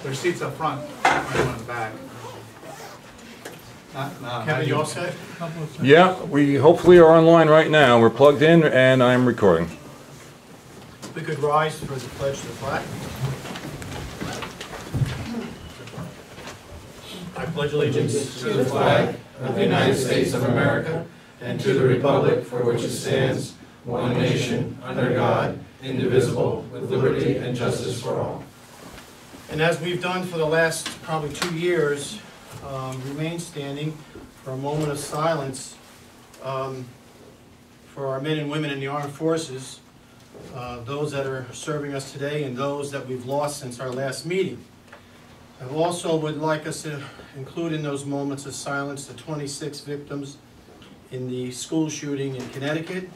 There's seats up front, one in the back. Kevin, you all set? Yeah, we hopefully are online right now. We're plugged in and I'm recording. We could rise for the pledge to the flag. I pledge allegiance to the flag of the United States of America and to the republic for which it stands, one nation, under God, indivisible, with liberty and justice for all. And as we've done for the last probably 2 years, remain standing for a moment of silence for our men and women in the armed forces, those that are serving us today and those that we've lost since our last meeting. I also would like us to include in those moments of silence the 26 victims in the school shooting in Connecticut.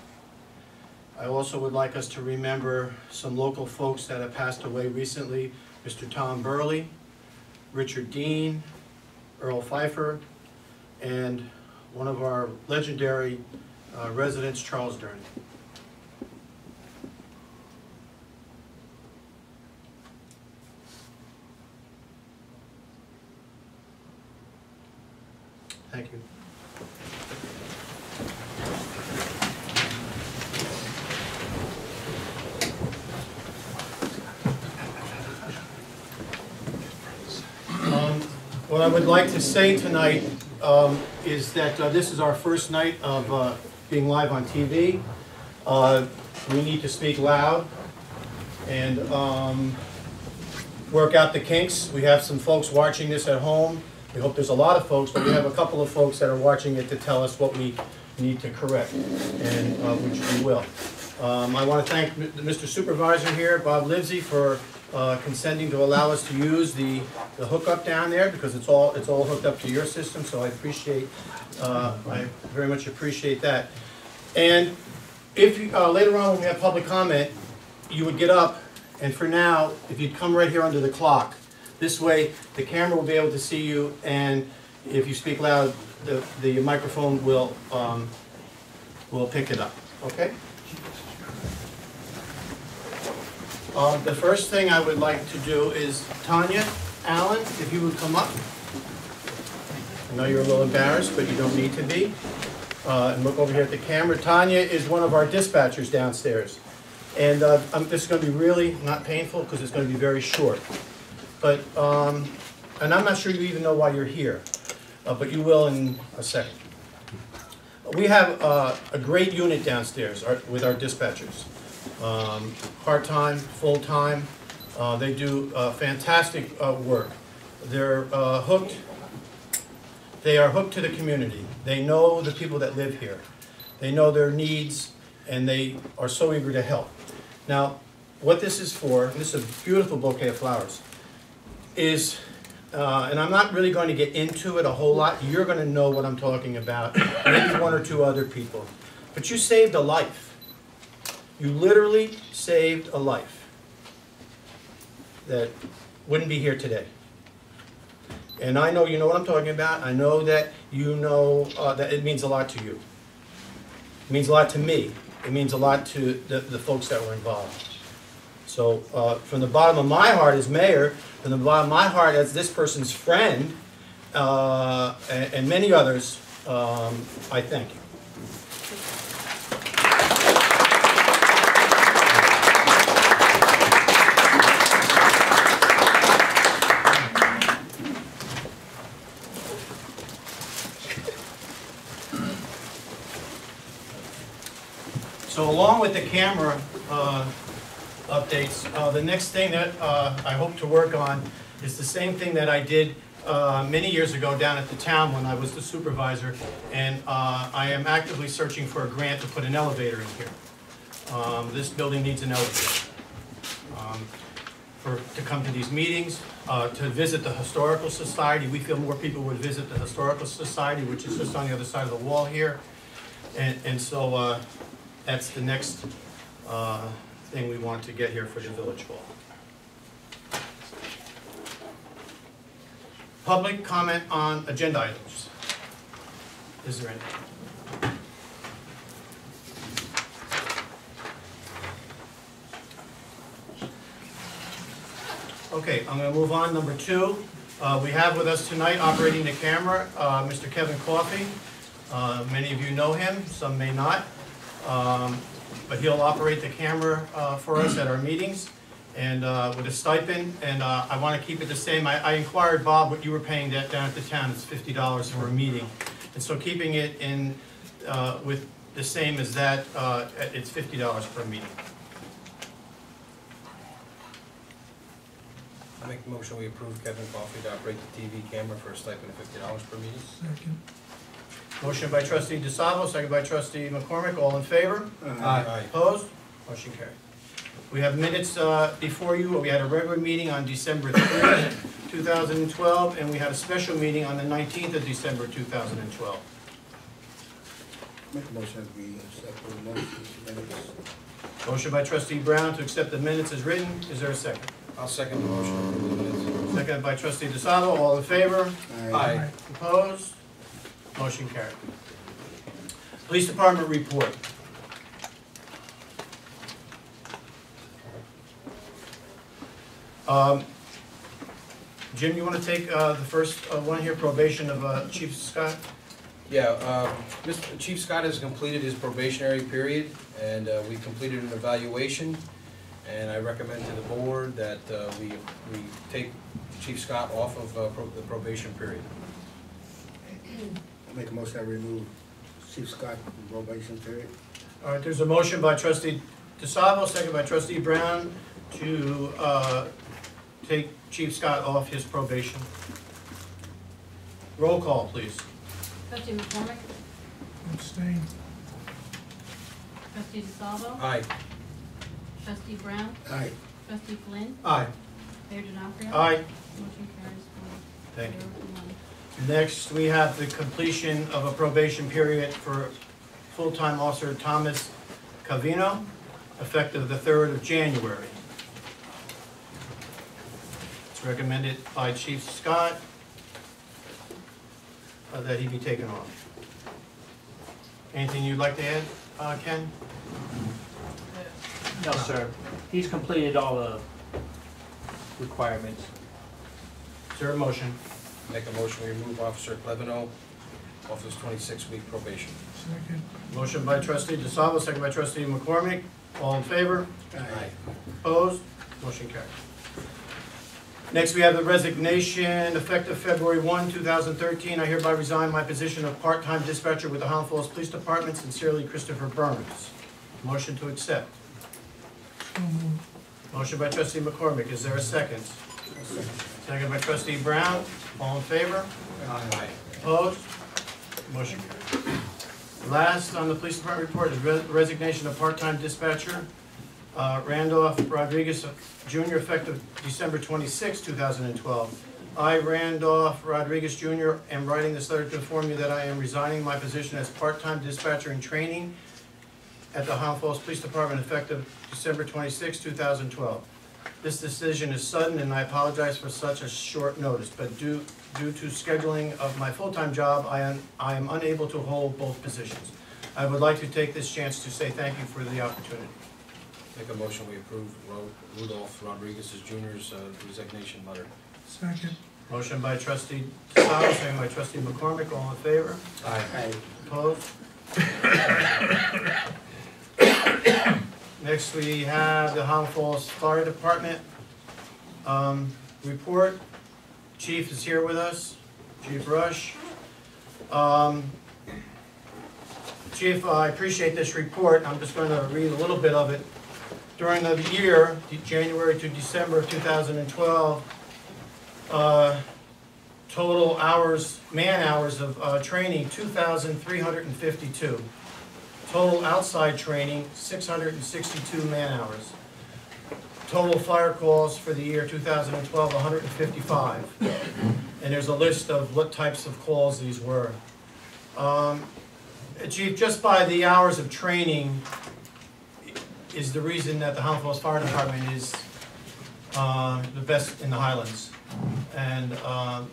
I also would like us to remember some local folks that have passed away recently: Mr. Tom Burley, Richard Dean, Earl Pfeiffer, and one of our legendary residents, Charles Durney. Thank you. What I would like to say tonight is that this is our first night of being live on TV. We need to speak loud and work out the kinks. We have some folks watching this at home. We hope there's a lot of folks, but we have a couple of folks that are watching it to tell us what we need to correct, and which we will. I want to thank Mr. Supervisor here, Bob Livesey, for consenting to allow us to use the hookup down there, because it's all hooked up to your system. So I very much appreciate that. And if later on when we have public comment, you would get up, and for now, if you'd come right here under the clock, this way the camera will be able to see you, and if you speak loud, the microphone will pick it up. Okay. The first thing I would like to do is, Tanya Allen, if you would come up. I know you're a little embarrassed, but you don't need to be. And look over here at the camera. Tanya is one of our dispatchers downstairs. And this is going to be really not painful because it's going to be very short. But, and I'm not sure you even know why you're here, but you will in a second. We have a great unit downstairs with our dispatchers. Part-time, full-time. They do fantastic work. They're hooked. They are hooked to the community. They know the people that live here. They know their needs, and they are so eager to help. Now, what this is for, and this is a beautiful bouquet of flowers, is, and I'm not really going to get into it a whole lot. You're going to know what I'm talking about, maybe one or two other people. But you saved a life. You literally saved a life that wouldn't be here today. And I know you know what I'm talking about. I know that you know that it means a lot to you. It means a lot to me. It means a lot to the folks that were involved. So from the bottom of my heart as mayor, from the bottom of my heart as this person's friend, and many others, I thank you. So along with the camera updates, the next thing that I hope to work on is the same thing that I did many years ago down at the town when I was the supervisor, and I am actively searching for a grant to put an elevator in here. This building needs an elevator to come to these meetings, to visit the Historical Society. We feel more people would visit the Historical Society, which is just on the other side of the wall here, and so that's the next thing we want to get here for the Village Hall. Public comment on agenda items. Is there any? Okay, I'm going to move on. Number 2, we have with us tonight, operating the camera, Mr. Kevin Coffey. Many of you know him, some may not, but he'll operate the camera for us at our meetings, and with a stipend, and I want to keep it the same. I inquired, Bob, what you were paying down at the town. It's $50 for a meeting, and so keeping it in with the same as that, it's $50 per meeting. I make the motion we approve Kevin Coffey to operate the TV camera for a stipend of $50 per meeting. Second. Motion by trustee DeSalvo, second by trustee McCormick. All in favor? Aye. Opposed? Motion carried. We have minutes before you. We had a regular meeting on December 3rd, 2012, and we had a special meeting on the 19th of December, 2012. Make a motion that we accept the minutes. Motion by trustee Brown to accept the minutes as written. Is there a second? I'll second the motion to approve the minutes. Second by trustee DeSalvo. All in favor? Aye. Opposed? Motion carried. Police Department report. Jim, you want to take the first one here, probation of Chief Scott? Yeah, Chief Scott has completed his probationary period, and we completed an evaluation, and I recommend to the board that we take Chief Scott off of the probation period. Make a motion that we remove Chief Scott from probation period. All right, there's a motion by trustee DeSalvo, second by trustee Brown to take Chief Scott off his probation. Roll call, please. Trustee McCormick? Abstain. Trustee DeSalvo? Aye. Trustee Brown? Aye. Trustee Flynn? Aye. Mayor DeNofrio? Aye. Motion carries 4-0 Thank you. to 1. Next, we have the completion of a probation period for full-time officer Thomas Cavino, effective the 3rd of January. It's recommended by Chief Scott that he be taken off. Anything you'd like to add, Ken? No, sir. He's completed all the requirements. Is there a motion? Make a motion we remove Officer Clevino off his 26-week probation. Second. Motion by trustee DeSalvo, second by trustee McCormick. All in favor? Aye. Opposed? Motion carried. Next, we have the resignation effective February 1, 2013. I hereby resign my position of part-time dispatcher with the Highland Falls Police Department. Sincerely, Christopher Burns. Motion to accept. So moved. Motion by trustee McCormick. Is there a second? Second by trustee Brown. All in favor? Aye. Opposed? Motion carried. Last on the police department report is resignation of part-time dispatcher Randolph Rodriguez Jr. effective December 26, 2012. I, Randolph Rodriguez Jr., am writing this letter to inform you that I am resigning my position as part-time dispatcher in training at the Highland Falls Police Department effective December 26, 2012. This decision is sudden, and I apologize for such a short notice, but due to scheduling of my full-time job, I am unable to hold both positions. I would like to take this chance to say thank you for the opportunity. Make a motion we approve Rudolph Rodriguez Jr.'s resignation letter. Second. Motion by trustee DeSalvo, second by trustee McCormick. All in favor? Aye. Opposed? Next, we have the Highland Falls Fire Department report. Chief is here with us, Chief Rush. Chief, I appreciate this report. I'm just going to read a little bit of it. During the year, January to December of 2012, total hours, man hours of training, 2,352. Total outside training, 662 man hours. Total fire calls for the year 2012, 155. And there's a list of what types of calls these were. Chief, just by the hours of training, is the reason that the Highland Falls Fire Department is the best in the Highlands, and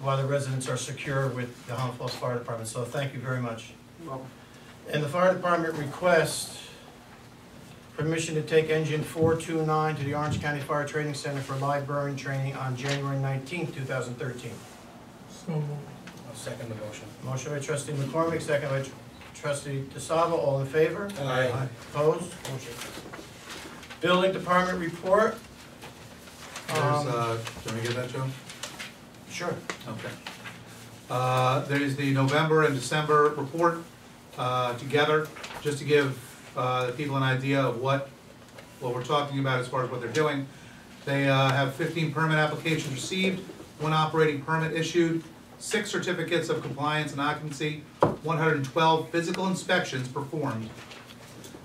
why the residents are secure with the Highland Falls Fire Department, so thank you very much. And the fire department requests permission to take engine 429 to the Orange County Fire Training Center for live burn training on January 19th, 2013. So moved. I'll second the motion. Motion by trustee McCormick, second by trustee DeSalvo, all in favor? Aye. Opposed? Motion. Building department report. Can we get that, Joe? Sure. Okay. There's the November and December report together, just to give the people an idea of what we're talking about as far as what they're doing. They have 15 permit applications received, 1 operating permit issued, 6 certificates of compliance and occupancy, 112 physical inspections performed,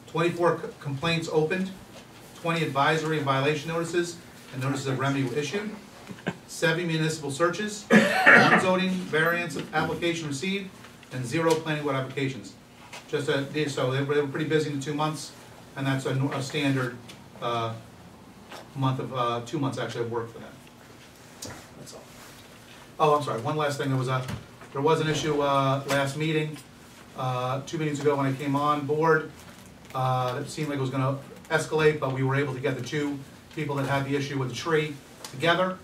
24 complaints opened, 20 advisory and violation notices and notices of remedy were issued, 70 municipal searches, 1 zoning variance application received, and 0 planning board applications. So they were pretty busy in the 2 months, and that's a standard month of 2 months actually of work for them. That's all. Oh, I'm sorry. One last thing. There was an issue last meeting, 2 meetings ago when I came on board. It seemed like it was going to escalate, but we were able to get the 2 people that had the issue with the tree together,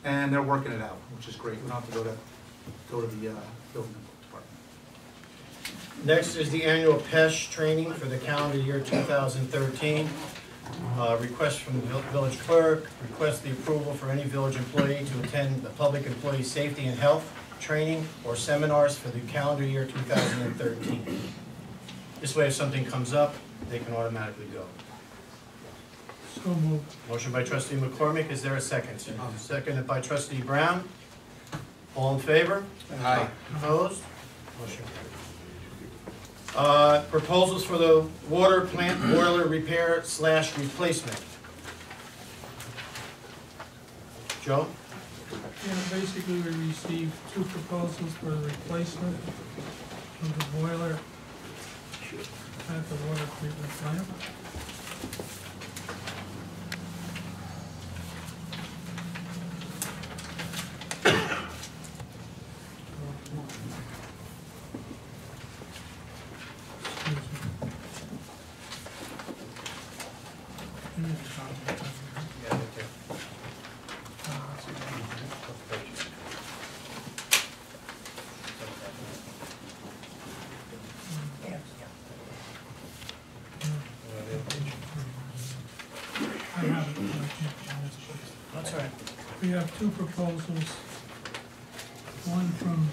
and they're working it out, which is great. We don't have to go to the building department. Next is the annual PESH training for the calendar year 2013. Request from the village clerk, request the approval for any village employee to attend the public employee safety and health training or seminars for the calendar year 2013. This way, if something comes up, they can automatically go. So moved. Motion by trustee McCormick, is there a second? Seconded by trustee Brown. All in favor? Aye. Opposed? Motion carried. Proposals for the water plant boiler repair / replacement. Joe? Yeah, basically we received 2 proposals for the replacement of the boiler at the water treatment plant. That's all right. We have 2 proposals, one from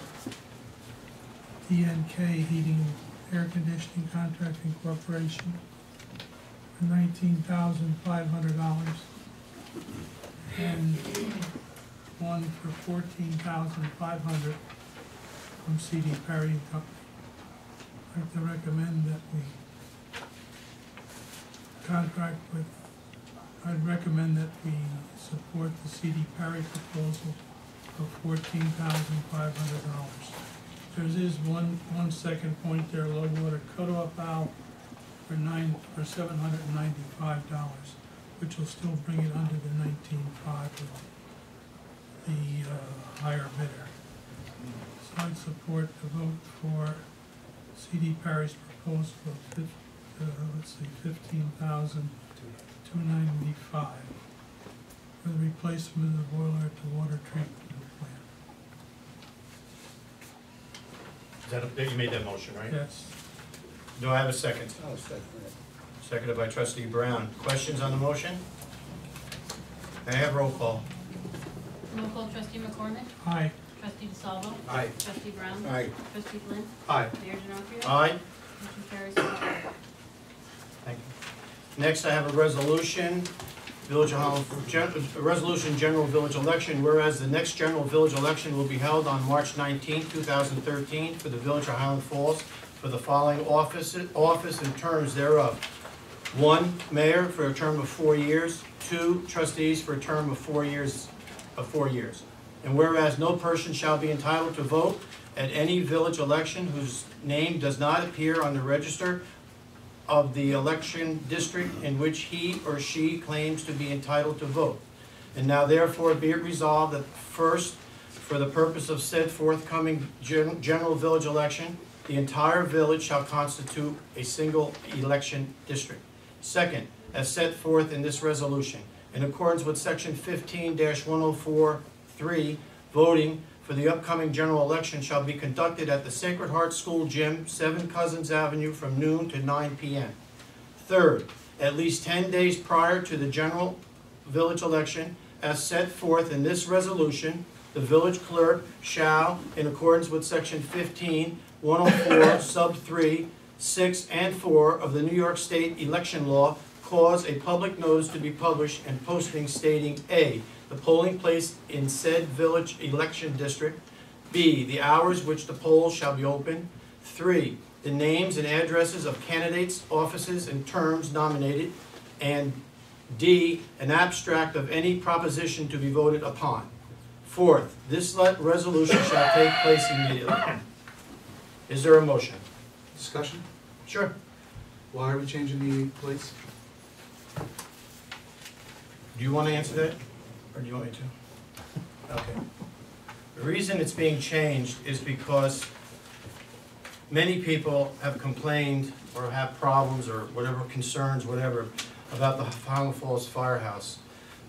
DNK Heating and Air Conditioning Contracting Corporation for $19,500, and one for $14,500 from CD Perry and Company. I'd like to recommend that we I'd recommend that we support the CD Perry proposal of $14,500. There is one second point there, low water cutoff valve for $795, which will still bring it under the $19,500 of the higher bidder. So I'd support the vote for CD Perry's proposal of $15,295 for the replacement of the boiler at the water treatment plant. Is that you made that motion, right? Yes. Do I have a second? I'll second it. Seconded by trustee Brown. Questions on the motion? May I have roll call? Roll call, trustee McCormick, Aye. trustee DeSalvo, Aye. trustee Brown, Aye. trustee Flynn, Aye. Mayor D'Onofrio. Aye. Motion carries 5-0. Thank you. Next, I have a resolution, Village of Highland, resolution general village election, whereas the next general village election will be held on March 19, 2013 for the Village of Highland Falls for the following office and terms thereof. 1, mayor for a term of 4 years. 2, trustees for a term of 4 years. And whereas no person shall be entitled to vote at any village election whose name does not appear on the register of the election district in which he or she claims to be entitled to vote. And now therefore be it resolved that first, for the purpose of said forthcoming general village election, the entire village shall constitute a single election district. Second, as set forth in this resolution, in accordance with section 15-104(3), voting for the upcoming general election shall be conducted at the Sacred Heart School Gym, 7 Cousins Avenue, from noon to 9 p.m. Third, at least 10 days prior to the general village election, as set forth in this resolution, the village clerk shall, in accordance with section 15-104, sub 3, 6, and 4 of the New York State election law, cause a public notice to be published and posting stating A, the polling place in said village election district, B, the hours which the polls shall be open, 3, the names and addresses of candidates, offices, and terms nominated, and D, an abstract of any proposition to be voted upon. Fourth, this resolution shall take place immediately. Is there a motion? Discussion? Sure. Why are we changing the plates? Do you want to answer that, or do you want me to? Okay. The reason it's being changed is because many people have complained or have problems or whatever, concerns, whatever, about the Highland Falls Firehouse.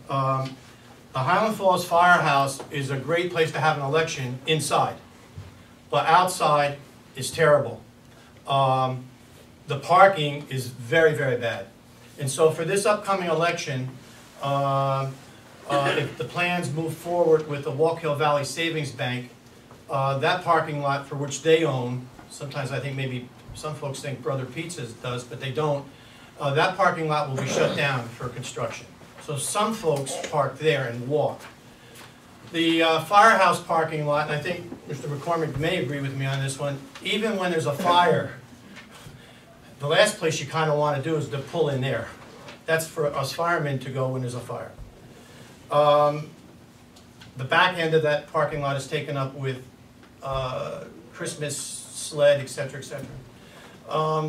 The Highland Falls Firehouse is a great place to have an election inside, but outside is terrible. The parking is very, very bad. And so for this upcoming election, if the plans move forward with the Walk Hill Valley Savings Bank, that parking lot for which they own, sometimes I think maybe some folks think Brother Pizza's does, but they don't, that parking lot will be shut down for construction. So some folks park there and walk. The firehouse parking lot, and I think Mr. McCormick may agree with me on this one, even when there's a fire, the last place you kind of want to do is to pull in there. That's for us firemen to go when there's a fire. The back end of that parking lot is taken up with Christmas sled, etc., etc.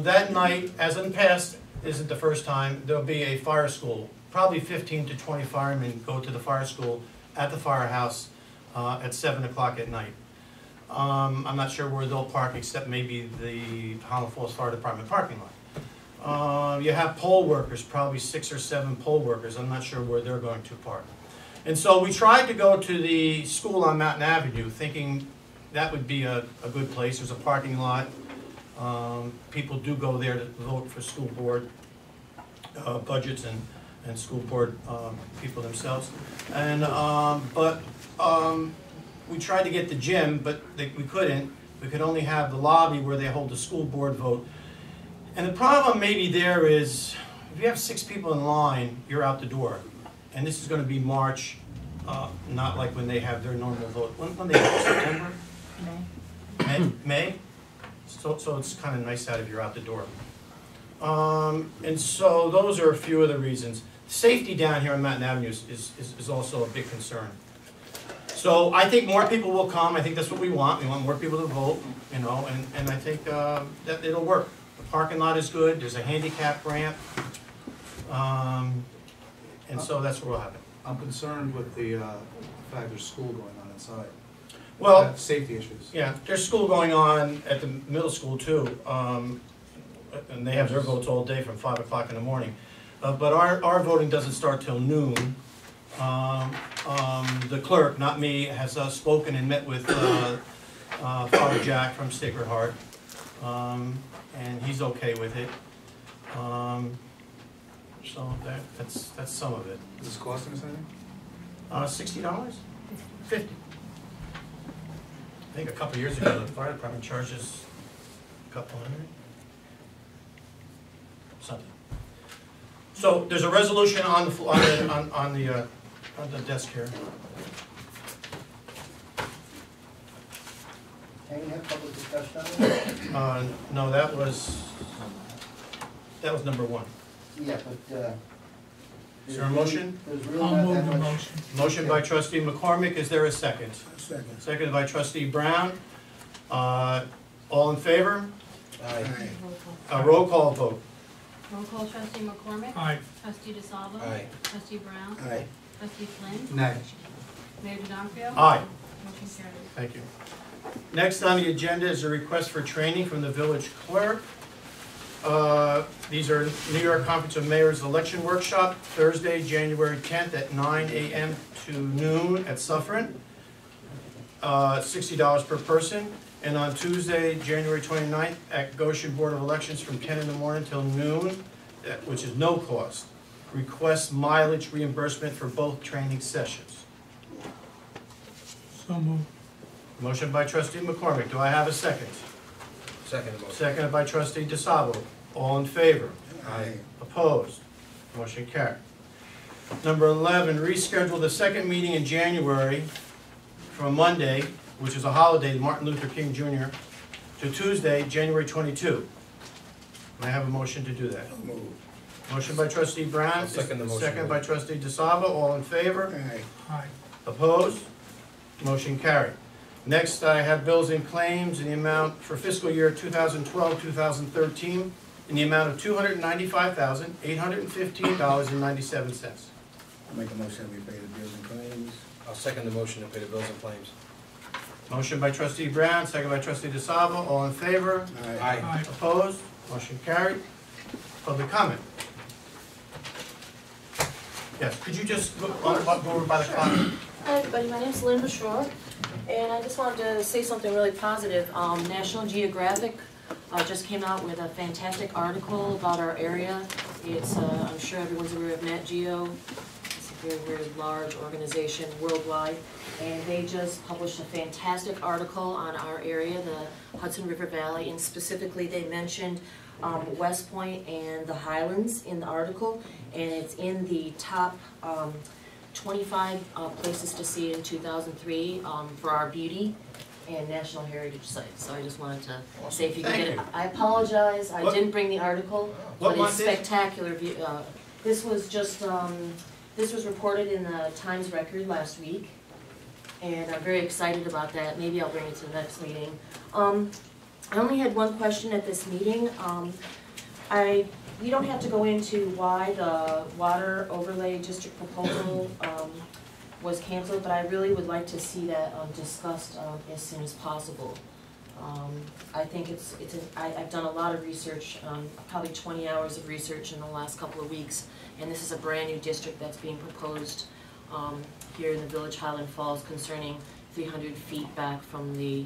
That night, as in the past, isn't the first time, there'll be a fire school. Probably 15 to 20 firemen go to the fire school at the firehouse at 7 o'clock at night. I'm not sure where they'll park except maybe the Highland Falls Fire Department parking lot. You have poll workers, probably 6 or 7 poll workers. I'm not sure where they're going to park. And so we tried to go to the school on Mountain Avenue thinking that would be a good place. There's a parking lot. People do go there to vote for school board budgets and school board people themselves. And we tried to get the gym, but we couldn't. We could only have the lobby where they hold the school board vote. And the problem maybe there is, if you have 6 people in line, you're out the door. And this is going to be March, not like when they have their normal vote. When they have September? May? So it's kind of nice out if you're out the door. And so those are a few of the reasons. Safety down here on Mountain Avenue is also a big concern. So I think more people will come. I think that's what we want. We want more people to vote, you know, and I think that it'll work. The parking lot is good. There's a handicap ramp. And so that's what will happen. I'm concerned with the fact there's school going on inside. Well, safety issues. Yeah, there's school going on at the middle school too. And they have their votes all day from 5 o'clock in the morning. But our voting doesn't start till noon. The clerk, not me, has spoken and met with Father Jack from Sacred Heart, and he's okay with it. So that's some of it. Is this costing us anything? $60? $50. I think a couple years ago the fire department charges a couple hundred. Something. So there's a resolution on the on the desk here. Can we have public discussion on it? No, that was number 1. Yeah, but, Is there a motion? there's really I'll not move that the much. motion. Motion by trustee McCormick. Is there a second? Second. Seconded by trustee Brown. All in favor? Aye. Roll call vote. Roll call trustee McCormick. Aye. Trustee DeSalvo. Aye. Trustee Brown. Aye. Trustee Flynn. Nay. Mayor D'Onofrio. Aye. Motion carries. Thank you. Next on the agenda is a request for training from the village clerk. These are New York Conference of Mayors Election Workshop, Thursday, January 10th at 9 a.m. to noon at Suffern. $60 per person. And on Tuesday, January 29th at Goshen Board of Elections from 10 in the morning till noon, which is no cost. Request mileage reimbursement for both training sessions. So moved. Motion by trustee McCormick. Do I have a second? Second motion. Seconded by trustee DeSalvo. All in favor? Aye. Opposed? Motion carried. Number 11, reschedule the second meeting in January from Monday, which is a holiday, Martin Luther King Jr., to Tuesday, January 22. May I have a motion to do that? So moved. Motion by trustee Brown. I'll second the motion. Seconded by trustee DeSalvo. All in favor? Aye. Aye. Opposed? Motion carried. Next, I have bills and claims in the amount for fiscal year 2012-2013 in the amount of $295,815.97. I'll make a motion we pay the bills and claims. I'll second the motion to pay the bills and claims. Motion by trustee Brown, second by trustee DeSalvo. All in favor? Aye. Aye. Opposed? Motion carried. Public comment. Yes, could you just go over by the clock? Hi everybody, my name is Lynn Bashor, and I just wanted to say something really positive. National Geographic just came out with a fantastic article about our area. It's, I'm sure everyone's aware of Nat Geo. It's a very, very large organization worldwide, and they just published a fantastic article on our area, the Hudson River Valley, and specifically they mentioned West Point and the Highlands in the article, and it's in the top 25 places to see in 2003 for our beauty and national heritage sites. So I just wanted to say if you could get it. I apologize, I didn't bring the article, but it's spectacular. This was just, this was reported in the Times Record last week, and I'm very excited about that. Maybe I'll bring it to the next meeting. I only had one question at this meeting. We don't have to go into why the water overlay district proposal was canceled, but I really would like to see that discussed as soon as possible. I think I've done a lot of research, probably 20 hours of research in the last couple of weeks, and this is a brand new district that's being proposed here in the Village Highland Falls concerning 300 feet back from the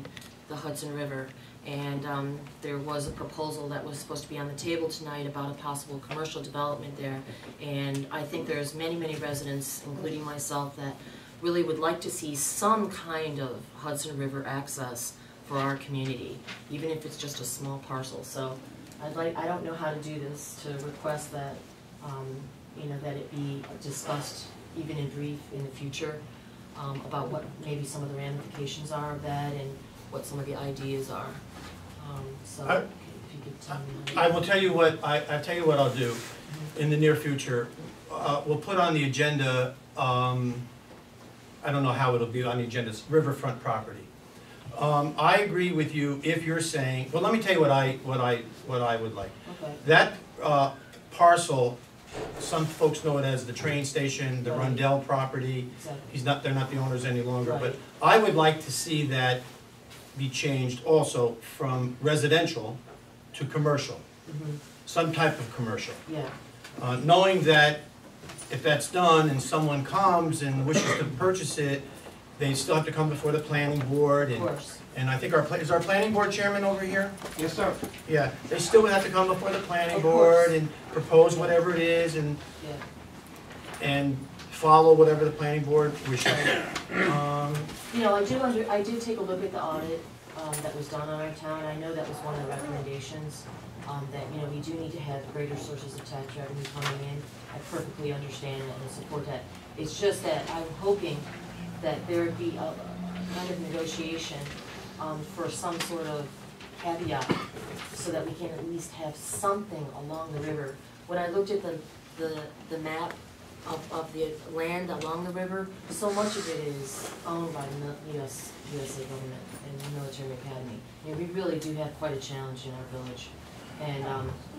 Hudson River. And there was a proposal that was supposed to be on the table tonight about a possible commercial development there. And I think there's many, many residents, including myself, that really would like to see some kind of Hudson River access for our community, even if it's just a small parcel. So I don't know how to do this, to request that, that it be discussed even in brief in the future about what maybe some of the ramifications are of that and what some of the ideas are. So if you could tell me. I will tell you what, I'll tell you what I'll do in the near future. We'll put on the agenda, I don't know how it'll be on the agenda, it's riverfront property. I agree with you if you're saying, well, let me tell you what I would like. Okay. That parcel, some folks know it as the train station, the Rundell property. Exactly. They're not the owners any longer, Right. but I would like to see that be changed also from residential to commercial, some type of commercial. Yeah. Knowing that if that's done and someone comes and wishes to purchase it, they still have to come before the planning board. Of course. And I think is our planning board chairman over here? Yes, sir. Yeah, they still would have to come before the planning Of board course. and propose whatever it is Yeah. and follow whatever the planning board wishes. I did take a look at the audit that was done on our town. I know that was one of the recommendations, that, we do need to have greater sources of tax revenue coming in. I perfectly understand that and support that. It's just that I'm hoping that there would be a kind of negotiation for some sort of caveat so that we can at least have something along the river. When I looked at the map of the land along the river, so much of it is owned by the USA government and the military academy. And we really do have quite a challenge in our village. And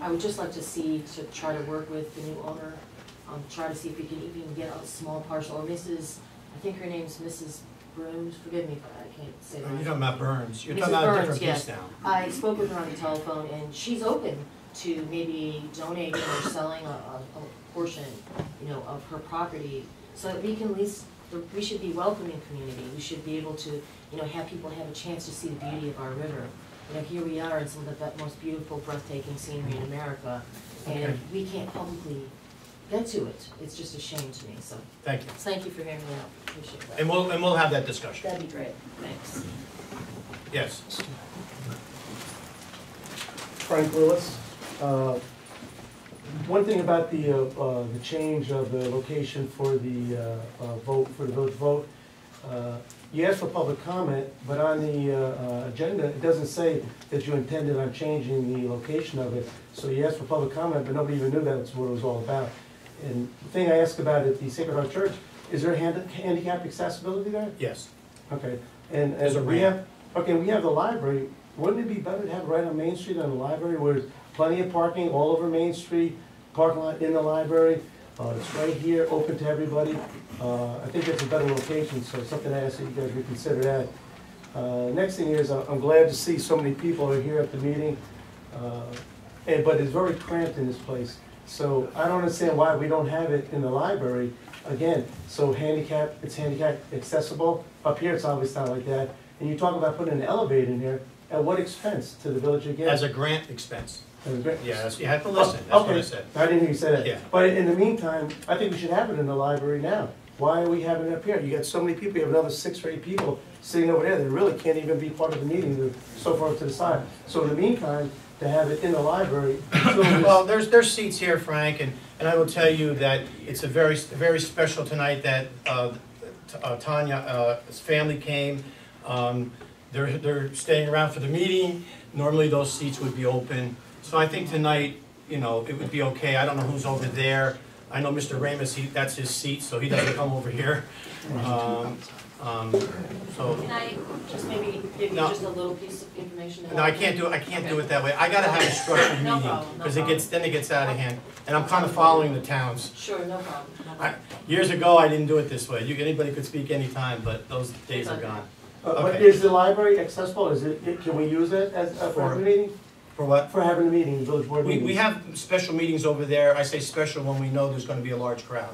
I would just like to see, to try to work with the new owner, try to see if we can even get a small parcel, or Mrs., I think her name's Mrs. Burns, forgive me if I can't say that. You're talking about Burns. You're Mrs. talking about a Burns, different piece yes. now. I spoke with her on the telephone, and she's open to maybe donating or selling a portion, you know, of her property, so that we can at least, we should be welcoming community. We should be able to, you know, have people have a chance to see the beauty of our river. You know, here we are in some of the most beautiful, breathtaking scenery in America, and Okay. we can't publicly get to it. It's just a shame to me, so Thank you. thank you for hearing me out. Appreciate that. And we'll have that discussion. That'd be great, thanks. Yes. Frank Lewis. One thing about the change of the location for the vote, for the village vote, you asked for public comment, but on the agenda, it doesn't say that you intended on changing the location of it. So you asked for public comment, but nobody even knew that's what it was all about. And the thing I asked about at the Sacred Heart Church, is there handicap accessibility there? Yes. Okay, and There's a we ramp. have, okay, we have the library. Wouldn't it be better to have it right on Main Street on the library, where there's plenty of parking all over Main Street, parking lot in the library? It's right here, open to everybody. I think that's a better location, so it's something I ask that you guys reconsider that. Next thing is, I'm glad to see so many people are here at the meeting, but it's very cramped in this place. So I don't understand why we don't have it in the library. Again, so it's handicap accessible. Up here, it's obviously not like that. And you talk about putting an elevator in here, at what expense to the village again? As a grant expense. As a grant? Yes, you have to listen, that's what I said. I didn't hear you say that. Yeah. But in the meantime, I think we should have it in the library now. Why are we having it up here? You got so many people, you have another 6 or 8 people sitting over there that really can't even be part of the meeting, they're so far to the side. So in the meantime, to have it in the library. Well, there's seats here, Frank, and I will tell you that it's a very special tonight that Tanya's family came. They're staying around for the meeting. Normally those seats would be open. So I think tonight, you know, it would be okay. I don't know who's over there. I know Mr. Ramus, that's his seat, so he doesn't come over here. So. Can I just maybe give you No. just a little piece of information? to No, I help? can't do it that way. I gotta have a structured No meeting, problem, no because it problem. gets out of hand. And I'm kinda following the towns. Sure, no problem. No problem. Years ago, I didn't do it this way. Anybody could speak anytime, but those days are gone. But Okay. is the library accessible? Can we use it as, for For- having a meeting? For what? For having a meeting, village board meeting? We have special meetings over there. I say special when we know there's gonna be a large crowd.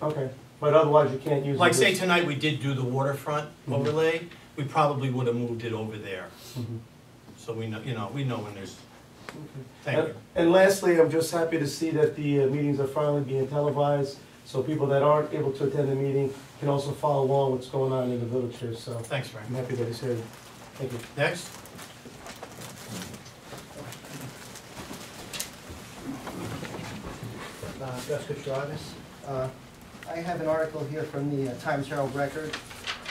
Okay, but otherwise you can't use it? Like say tonight, we did do the waterfront overlay. We probably would have moved it over there. Mhm. So we know, we know when there's, Okay. thank you. And lastly, I'm just happy to see that the meetings are finally being televised, so people that aren't able to attend the meeting can also follow along what's going on in the village here, so Thanks, Frank. I'm happy that it's here. Thank you. Next? Jessica Travis. I have an article here from the Times Herald Record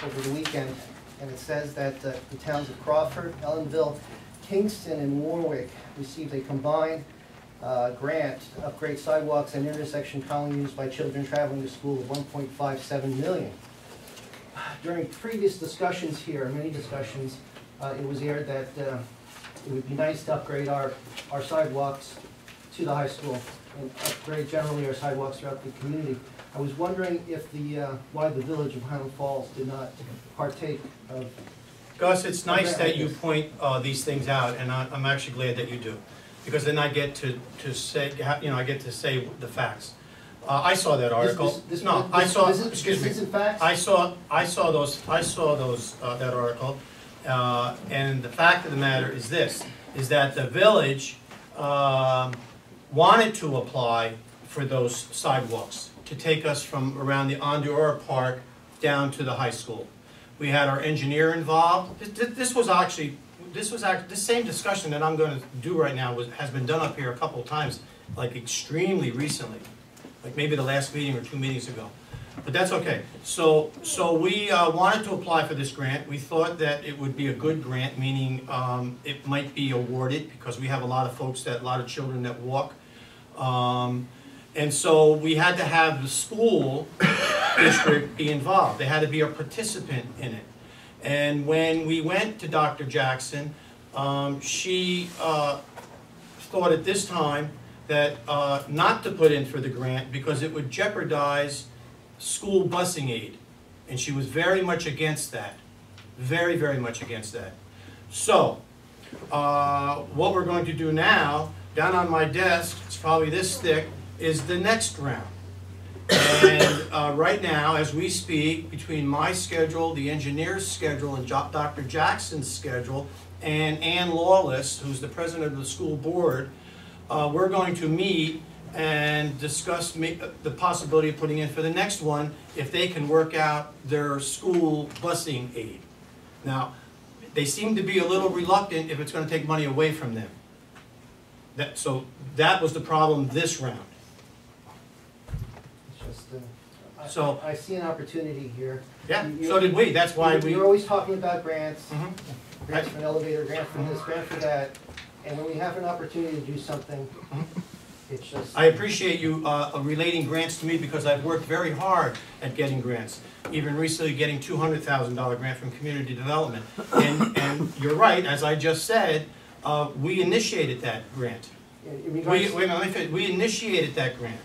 over the weekend, and it says that the towns of Crawford, Ellenville, Kingston, and Warwick received a combined grant to upgrade sidewalks and intersection commonly used by children traveling to school of $1.57 million. During previous discussions here, many discussions, it was aired that it would be nice to upgrade our sidewalks to the high school and upgrade generally our sidewalks throughout the community. I was wondering if why the village of Highland Falls did not partake of. Gus, it's nice that you point these things out, and I'm actually glad that you do, because then I get to say, I get to say the facts. I saw that article. Excuse me. This is facts? I saw that article, and the fact of the matter is this: is that the village wanted to apply for those sidewalks to take us from around the Ondura Park down to the high school. We had our engineer involved. This same discussion that I'm going to do right now has been done up here a couple of times, like extremely recently, like maybe the last meeting or 2 meetings ago. But that's okay. So we wanted to apply for this grant. We thought that it would be a good grant, meaning it might be awarded because we have a lot of folks a lot of children that walk. And so we had to have the school district be involved. They had to be a participant in it. And when we went to Dr. Jackson, she thought thought at this time that not to put in for the grant because it would jeopardize school busing aid. And she was very much against that. Very, very much against that. So, what we're going to do now, down on my desk, it's probably this thick, is the next round. And right now, as we speak, between my schedule, the engineer's schedule, and Dr. Jackson's schedule, and Ann Lawless, who's the president of the school board, we're going to meet and discuss the possibility of putting in for the next one if they can work out their school busing aid. Now, they seem to be a little reluctant if it's going to take money away from them. So that was the problem this round. It's just, So- I see an opportunity here. Yeah, You- so did we. That's why we... You're always talking about grants, Mhm. grants for an elevator, grant for this, grant for that, and when we have an opportunity to do something, it's just... I appreciate you relating grants to me because I've worked very hard at getting grants. Even recently getting $200,000 grant from community development. And you're right, as I just said, we initiated that grant. In regards- Wait a minute, let me finish. We initiated that grant.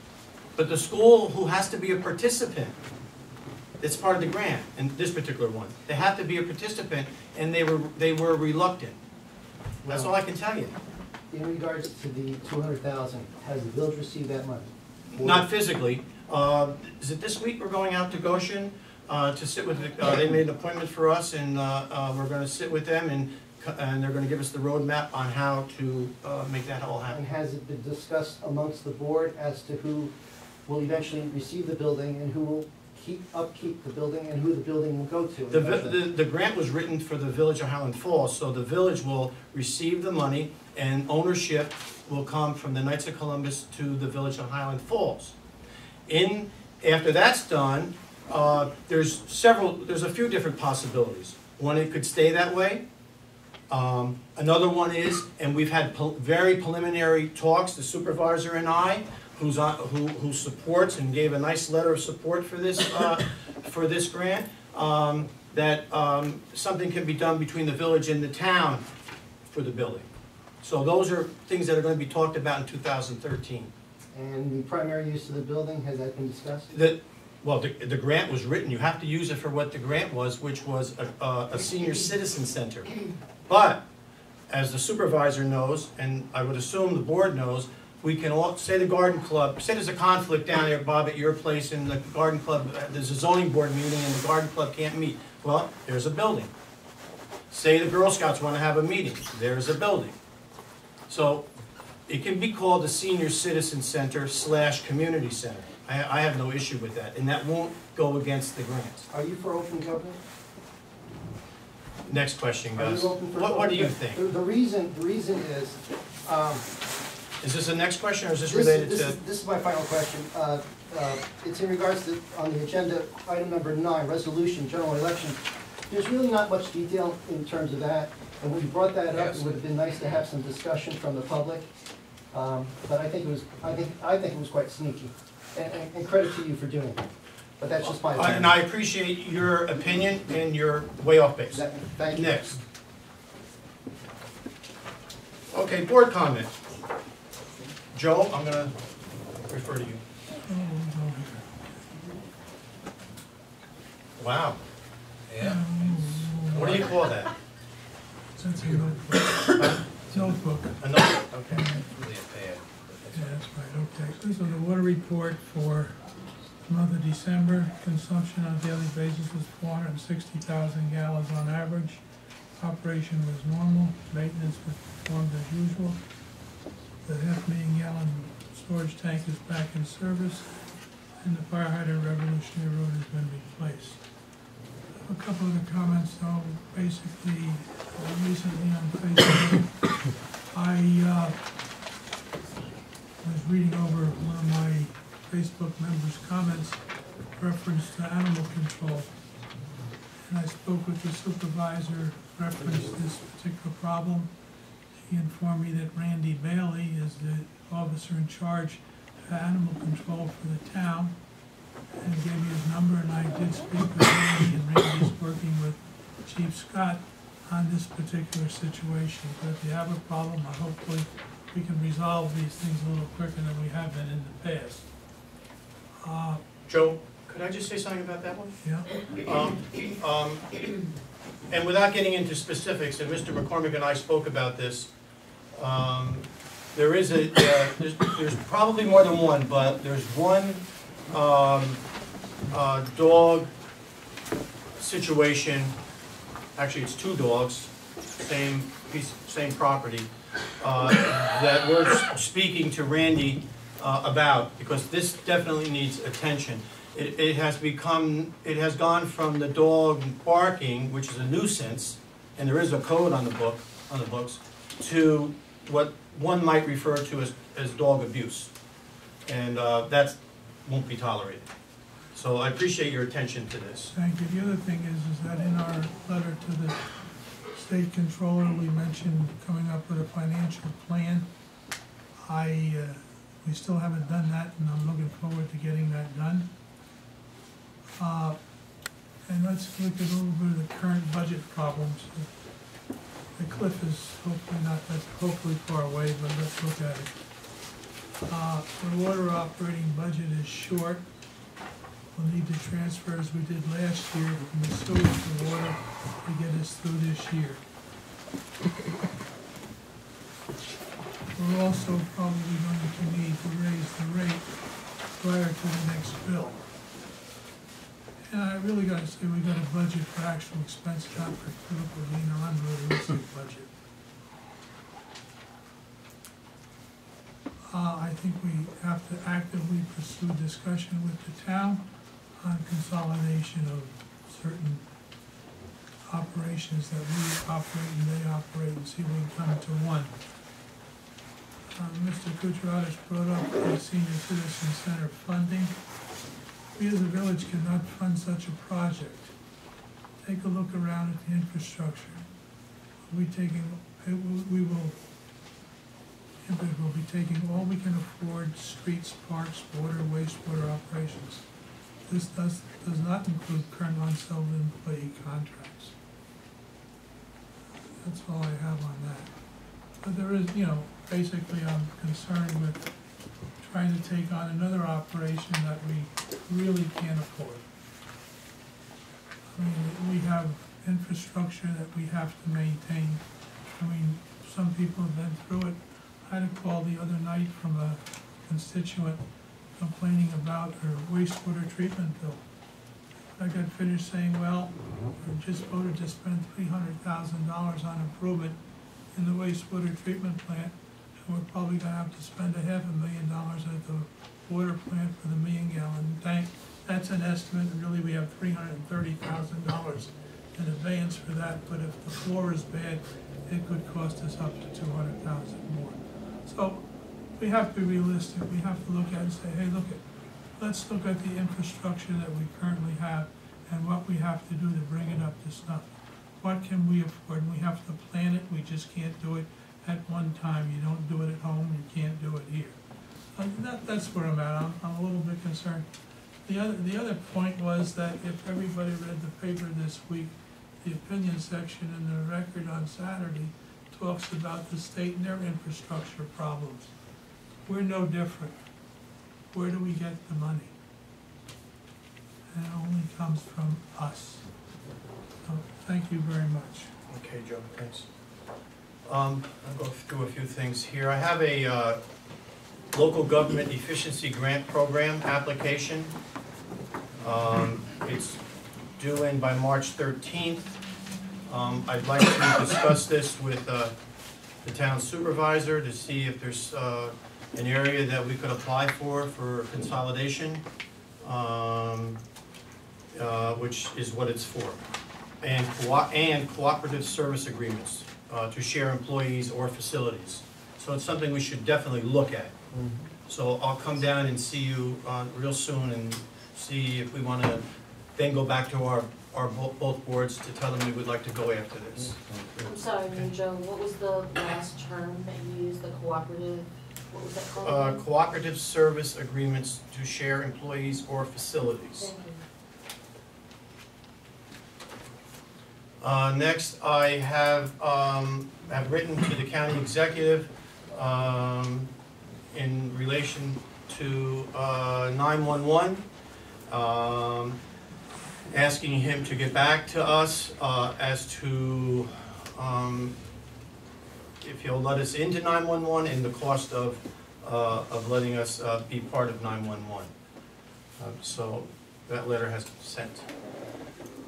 But the school who has to be a participant, it's part of the grant, in this particular one, they have to be a participant, and they were reluctant. That's all I can tell you. In regards to the 200,000, has the village received that money? Not physically. Is it this week we're going out to Goshen to sit with, they made an appointment for us, and we're going to sit with them, and they're going to give us the roadmap on how to make that all happen. And has it been discussed amongst the board as to who will eventually receive the building and who will upkeep the building and who the building will go to? The grant was written for the village of Highland Falls, so the village will receive the money, and ownership will come from the Knights of Columbus to the village of Highland Falls. After that's done, there's a few different possibilities. One, it could stay that way. Another one is, and we've had very preliminary talks, the supervisor and I, who supports and gave a nice letter of support for this grant, that something can be done between the village and the town for the building. So those are things that are going to be talked about in 2013. And the primary use of the building, has that been discussed? Well, the grant was written, you have to use it for what the grant was, which was a senior citizen center. But, as the supervisor knows, and I would assume the board knows, we can all, say the garden club, say there's a conflict down there, Bob, at your place, and the garden club, there's a zoning board meeting and the garden club can't meet. Well, there's a building. Say the Girl Scouts want to have a meeting, there's a building. So, it can be called a senior citizen center / community center. I have no issue with that, and that won't go against the grant. Are you for open government? Next question, Are you guys. open for What do you open- think? The reason is, Is this the next question, or is this related to? This is my final question. It's in regards to, on the agenda, item number 9, resolution, general election. There's really not much detail in terms of that, and when you brought that up, Yes. it would have been nice to have some discussion from the public. But I think it was quite sneaky, and credit to you for doing it. But that's just my opinion. And I appreciate your opinion, and you're way off base. Thank you. Next. Okay, board comment. Joe, I'm gonna refer to you. Wow, Yeah. what do you call that? That's a notebook. Notebook. A note? Okay. Really a pad. Yeah, that's right, okay. So the water report for the month of December, consumption on a daily basis was 460,000 gallons on average. Operation was normal, maintenance was performed as usual. The half-million-gallon storage tank is back in service, and the fire hydrant Revolutionary Road has been replaced. A couple of the comments, though, basically, recently on Facebook, I was reading over one of my Facebook members' comments reference to animal control. And I spoke with the supervisor, referenced this particular problem. He informed me that Randy Bailey is the officer in charge of animal control for the town, and gave me his number, and I did speak with Randy, and Randy is working with Chief Scott on this particular situation. But if you have a problem, hopefully we can resolve these things a little quicker than we have been in the past. Joe, could I just say something about that one? Yeah, And without getting into specifics, and Mr. McCormick and I spoke about this, there is there's probably more than one, but there's one dog situation, actually it's two dogs, same property, that we're speaking to Randy about, because this definitely needs attention. It has gone from the dog barking, which is a nuisance, and there is a code on the books, to what one might refer to as dog abuse. And that won't be tolerated. So I appreciate your attention to this. thank you. The other thing is that in our letter to the state controller, we mentioned coming up with a financial plan. We still haven't done that, and I'm looking forward to getting that done. And let's look at a little bit of the current budget problems. The cliff is hopefully not that far away, but let's look at it. The water operating budget is short. We'll need to transfer, as we did last year, from the sewage to water to get us through this year. We're also probably going to need to raise the rate prior to the next bill. And I really gotta say, we got a budget for actual expense, not for political gain or unrealistic budget. I think we have to actively pursue discussion with the town on consolidation of certain operations that we operate and they operate, and see if we can come to one. Mr. Kutratis brought up the senior citizen center funding. We as a village cannot fund such a project. Take a look around at the infrastructure. We will be taking all we can afford: streets, parks, water, wastewater operations. This does not include current unsettled employee contracts. That's all I have on that. But there is, basically I'm concerned with trying to take on another operation that we really can't afford. I mean, we have infrastructure that we have to maintain. I mean, some people have been through it. I had a call the other night from a constituent complaining about her wastewater treatment bill. I got finished saying, well, we just voted to spend $300,000 on improvement in the wastewater treatment plant, and we're probably gonna have to spend $500,000 at the water plant for the 1 million gallon tank. That's an estimate, and really we have $330,000 in advance for that, but if the floor is bad, it could cost us up to $200,000 more. So we have to be realistic. We have to look at it and say, hey, let's look at the infrastructure that we currently have and what we have to do to bring it up to snuff. What can we afford? We have to plan it. We just can't do it at one time. You don't do it at home. You can't do it here. That's where I'm at. I'm a little bit concerned. The other point was that if everybody read the paper this week, the opinion section in the Record on Saturday talks about the state and their infrastructure problems. We're no different. Where do we get the money? And it only comes from us. So thank you very much. Okay, Joe, thanks. I'll go through a few things here. I have a local government efficiency grant program application. It's due in by March 13th. I'd like to discuss this with the town supervisor to see if there's an area that we could apply for consolidation, which is what it's for, and cooperative service agreements to share employees or facilities. So it's something we should definitely look at. So I'll come down and see you real soon and see if we want to then go back to our both boards to tell them we would like to go after this. I'm sorry, Joe, what was the last term that you used, the cooperative, what was that called? Cooperative service agreements to share employees or facilities. Thank you. Next, I have written to the county executive in relation to 911, asking him to get back to us as to if he'll let us into 911 and the cost of letting us be part of 911. So that letter has been sent.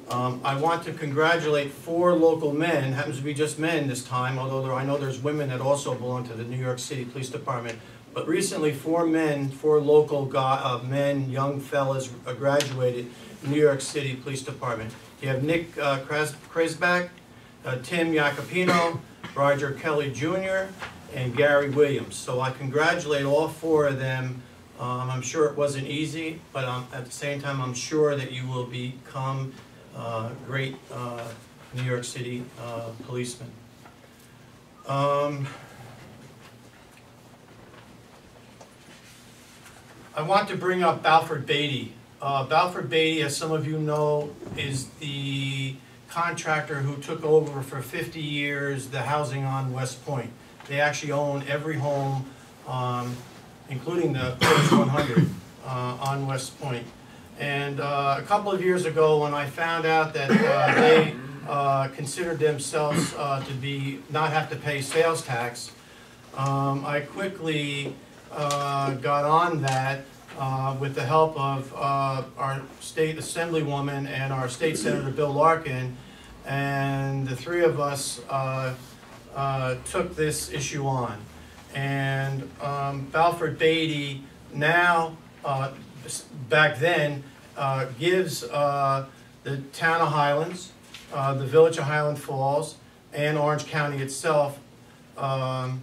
I want to congratulate 4 local men, happens to be just men this time, although I know there's women that also belong to the New York City Police Department. But recently 4 local men, young fellas, graduated in New York City Police Department. You have Nick Kreisbach, Tim Jacopino, Roger Kelly Jr., and Gary Williams. So I congratulate all 4 of them. I'm sure it wasn't easy, but at the same time I'm sure that you will become great New York City policemen. I want to bring up Balfour Beatty. Balfour Beatty, as some of you know, is the contractor who took over for 50 years the housing on West Point. They actually own every home, including the Porsche 100 on West Point. And a couple of years ago, when I found out that they considered themselves to be not have to pay sales tax, I quickly got on that with the help of our state assemblywoman and our state senator Bill Larkin, and the 3 of us took this issue on. And Balfour Beatty now, back then, gives the town of Highlands, the village of Highland Falls, and Orange County itself a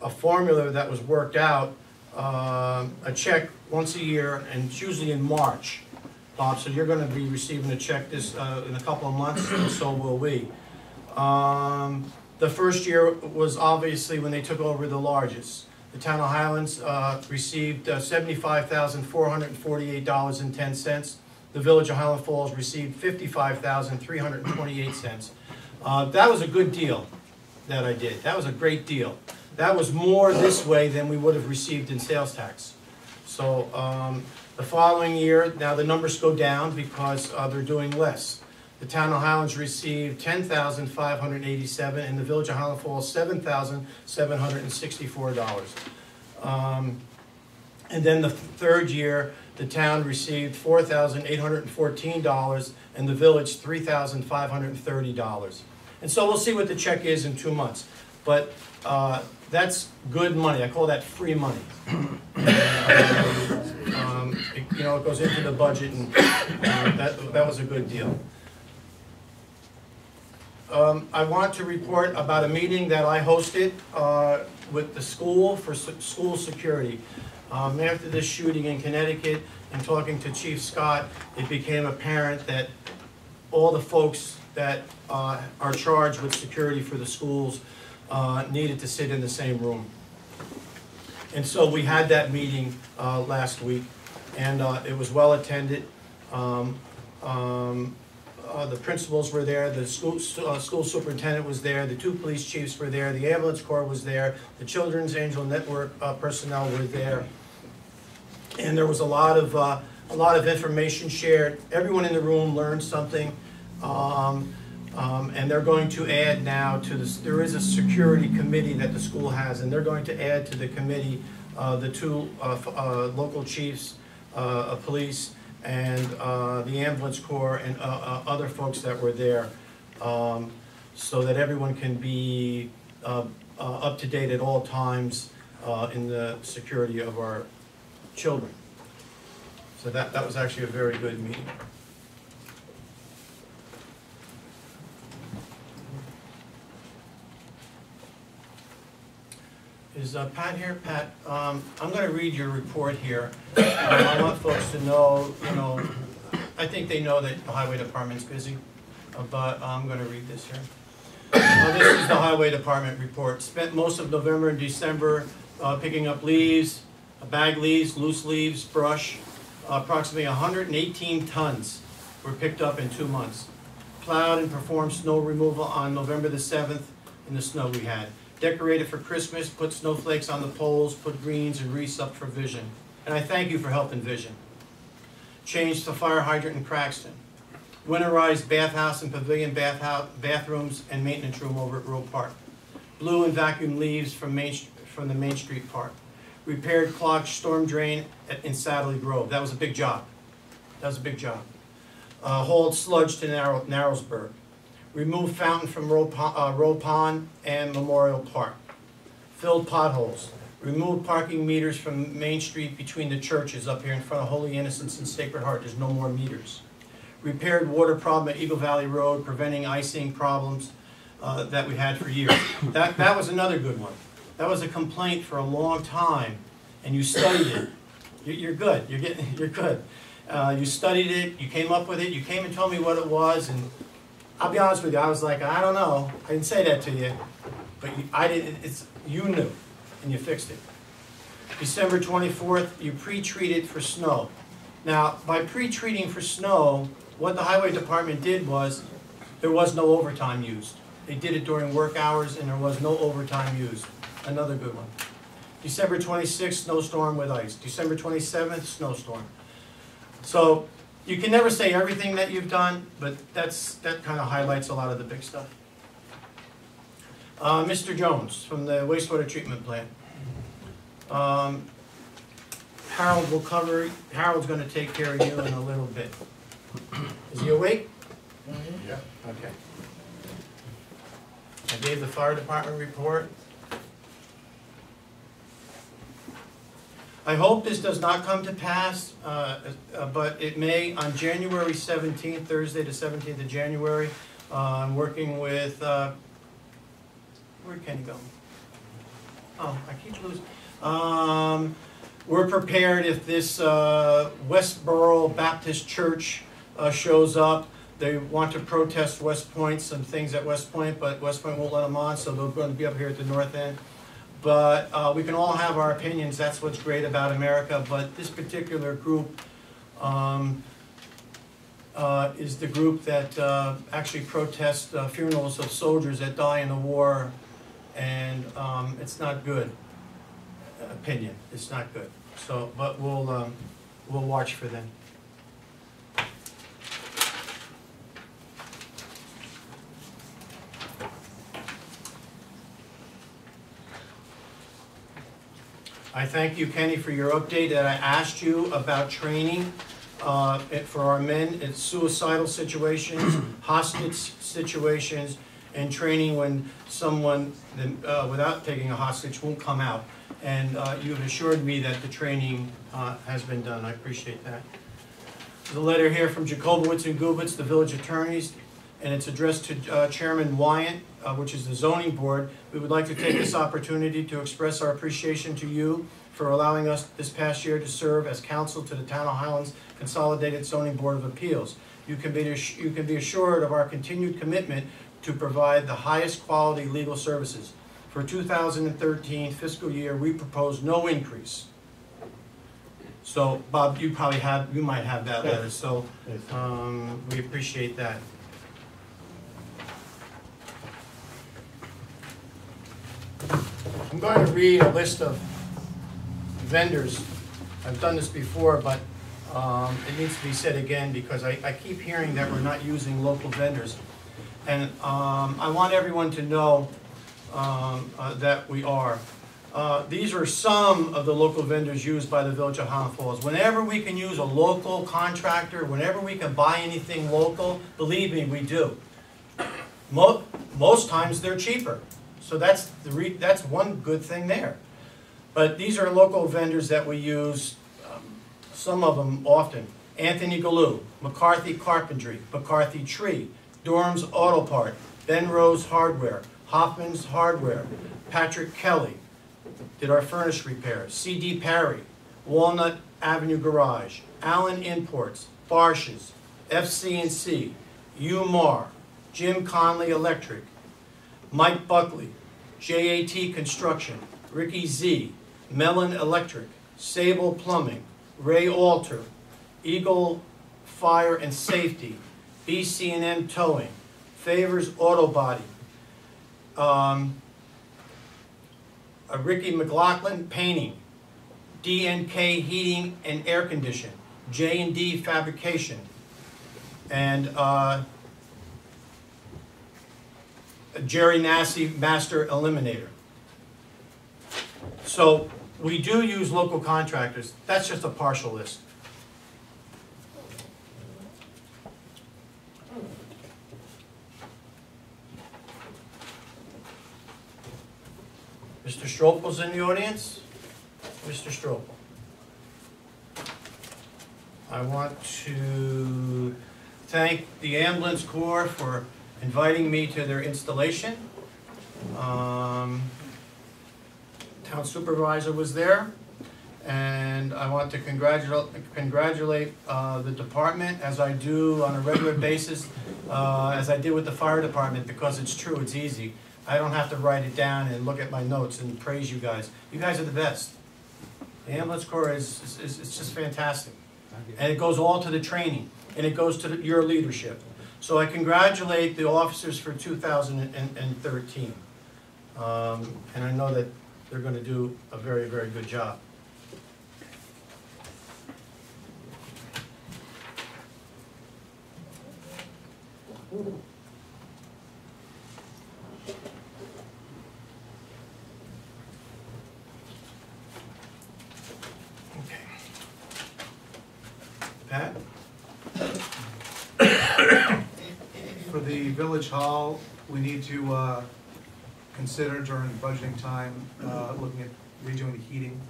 formula that was worked out, a check once a year, and it's usually in March. Bob, so you're going to be receiving a check this in a couple of months, and so will we. The first year was obviously when they took over the largest. The town of Highlands received $75,448.10. The village of Highland Falls received $55,328. That was a good deal that I did. That was a great deal. That was more this way than we would have received in sales tax. So the following year, now the numbers go down because they're doing less. The town of Highlands received $10,587, and the village of Highland Falls $7,764. And then the third year, the town received $4,814, and the village $3,530. And so we'll see what the check is in 2 months. But that's good money. I call that free money. It goes into the budget, and that was a good deal. I want to report about a meeting that I hosted with the school for school security. After this shooting in Connecticut and talking to Chief Scott, it became apparent that all the folks that are charged with security for the schools needed to sit in the same room. And so we had that meeting last week, and it was well attended. The principals were there, the school superintendent was there, the 2 police chiefs were there, the ambulance corps was there, the Children's Angel Network personnel were there, and there was a lot of information shared. Everyone in the room learned something, and they're going to add now to this. There is a security committee that the school has, and they're going to add to the committee the 2 local chiefs of police and the ambulance corps and other folks that were there, so that everyone can be up to date at all times in the security of our children. So that was actually a very good meeting. Is Pat here? Pat, I'm going to read your report here. I want folks to know, I think they know that the Highway Department's busy, but I'm going to read this here. This is the Highway Department report. Spent most of November and December picking up leaves, bag leaves, loose leaves, brush. Approximately 118 tons were picked up in 2 months. Plowed and performed snow removal on November the 7th in the snow we had. decorated for Christmas, put snowflakes on the poles, put greens and wreaths up for Vision. And I thank you for helping Vision. Changed the fire hydrant in Craxton. Winterized bathhouse and pavilion bathrooms and maintenance room over at Roe Park. Blew and vacuumed leaves from the Main Street Park. Repaired clogged storm drain in Sadley Grove. That was a big job. That was a big job. Hauled sludge to Narrowsburg. Removed fountain from Roe Pond and Memorial Park. Filled potholes. Removed parking meters from Main Street between the churches up here in front of Holy Innocents and Sacred Heart. There's no more meters. Repaired water problem at Eagle Valley Road, preventing icing problems that we had for years. That was another good one. That was a complaint for a long time, and you studied it. You're good. You're good. You studied it. You came up with it. You came and told me what it was, and I'll be honest with you. I was like, I don't know. I didn't say that to you, but I didn't. You knew, and you fixed it. December 24th, you pre-treated for snow. Now, by pre-treating for snow, what the highway department did was there was no overtime used. They did it during work hours, and there was no overtime used. Another good one. December 26th, snowstorm with ice. December 27th, snowstorm. So you can never say everything that you've done, but that kind of highlights a lot of the big stuff. Mr. Jones from the wastewater treatment plant. Harold will cover. Harold's going to take care of you in a little bit. Is he awake? Yeah. Okay. I gave the fire department report. I hope this does not come to pass, but it may on January 17th, Thursday the 17th of January. I'm working with, where'd Kenny go? Oh, I keep losing. We're prepared if this Westboro Baptist Church shows up. They want to protest West Point, some things at West Point, but West Point won't let them on, so they're going to be up here at the north end. But we can all have our opinions. That's what's great about America. But this particular group is the group that actually protests funerals of soldiers that die in the war, and it's not good. Opinion, it's not good. So, but we'll watch for them. I thank you, Kenny, for your update that I asked you about training for our men in suicidal situations, hostage situations, and training when someone, without taking a hostage, won't come out. And you've assured me that the training has been done. I appreciate that. There's a letter here from Jacobowitz and Gubitz, the village attorneys, and it's addressed to Chairman Wyant, which is the zoning board. We would like to take this opportunity to express our appreciation to you for allowing us this past year to serve as counsel to the Town of Highlands Consolidated Zoning Board of Appeals. You can be assured of our continued commitment to provide the highest quality legal services. For 2013 fiscal year, we propose no increase. So, Bob, you might have that letter. So, we appreciate that. I'm going to read a list of vendors. I've done this before, but it needs to be said again because I keep hearing that we're not using local vendors. And I want everyone to know that we are. These are some of the local vendors used by the Village of Highland Falls. Whenever we can use a local contractor, whenever we can buy anything local, believe me, we do. Most times they're cheaper. So that's one good thing there. But these are local vendors that we use, some of them often. Anthony Galou, McCarthy Carpentry, McCarthy Tree, Dorm's Auto Part, Ben Rose Hardware, Hoffman's Hardware, Patrick Kelly did our furnace repairs, C.D. Parry, Walnut Avenue Garage, Allen Imports, Barshes, FCNC, Umar, Jim Conley Electric, Mike Buckley, JAT Construction, Ricky Z, Mellon Electric, Sable Plumbing, Ray Alter, Eagle Fire and Safety, BC&M Towing, Favors Auto Body, Ricky McLaughlin Painting, D&K Heating and Air Condition, J&D Fabrication, and Jerry Massey Master Eliminator. So we do use local contractors. That's just a partial list. Mr. Stropel's in the audience. Mr. Stropel. I want to thank the Ambulance Corps for inviting me to their installation. Town Supervisor was there, and I want to congratulate the department, as I do on a regular basis, as I did with the fire department, because it's true, it's easy. I don't have to write it down and look at my notes and praise you guys. You guys are the best. The Ambulance Corps is just fantastic. And it goes all to the training, and it goes to your leadership. So I congratulate the officers for 2013. And I know that they're going to do a very, very good job. Pat? For the village hall, we need to consider during budgeting time, looking at redoing the heating.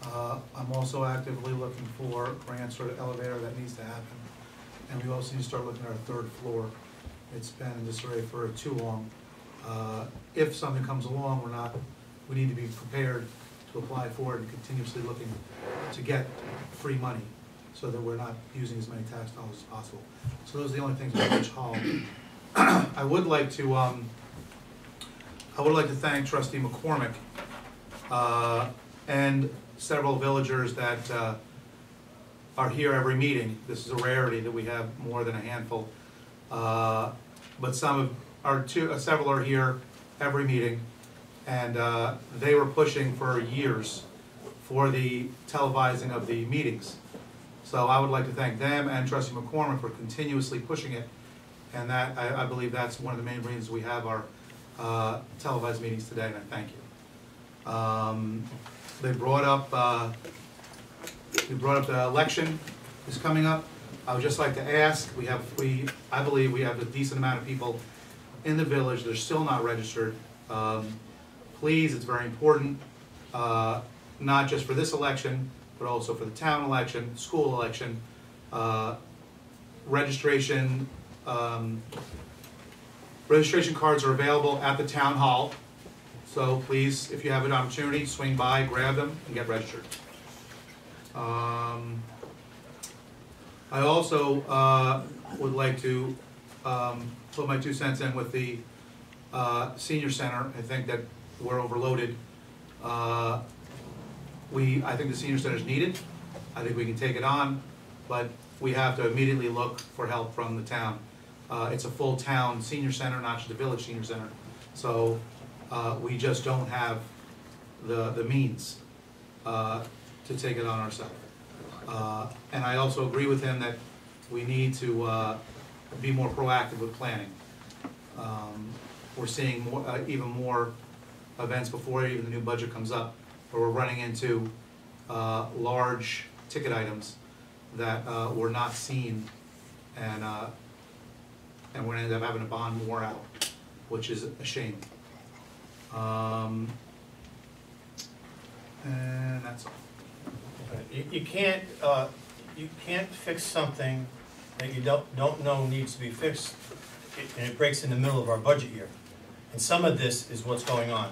I'm also actively looking for grants for the elevator. That needs to happen. And we also need to start looking at our third floor. It's been in disarray for too long. If something comes along, we need to be prepared to apply for it and continuously looking to get free money, so that we're not using as many tax dollars as possible. So those are the only things in the village hall. I would like to thank Trustee McCormick and several villagers that are here every meeting. This is a rarity that we have more than a handful, but several are here every meeting, and they were pushing for years for the televising of the meetings. So I would like to thank them and Trustee McCormick for continuously pushing it, and that I believe that's one of the main reasons we have our televised meetings today, and I thank you. They brought up the election is coming up. I would just like to ask, I believe we have a decent amount of people in the village that are still not registered. Please, it's very important, not just for this election, but also for the town election, school election, registration. Registration cards are available at the town hall, so please, if you have an opportunity, swing by, grab them, and get registered. I also would like to put my 2 cents in with the senior center. I think that we're overloaded. I think the senior center is needed. I think we can take it on, but we have to immediately look for help from the town. It's a full town senior center, not just a village senior center. So we just don't have the means to take it on ourselves. And I also agree with him that we need to be more proactive with planning. We're seeing even more events before even the new budget comes up, where we're running into large ticket items that were not seen, and we're going to end up having to bond more out, which is a shame. And that's all. You can't fix something that you don't know needs to be fixed, and it breaks in the middle of our budget year. And some of this is what's going on.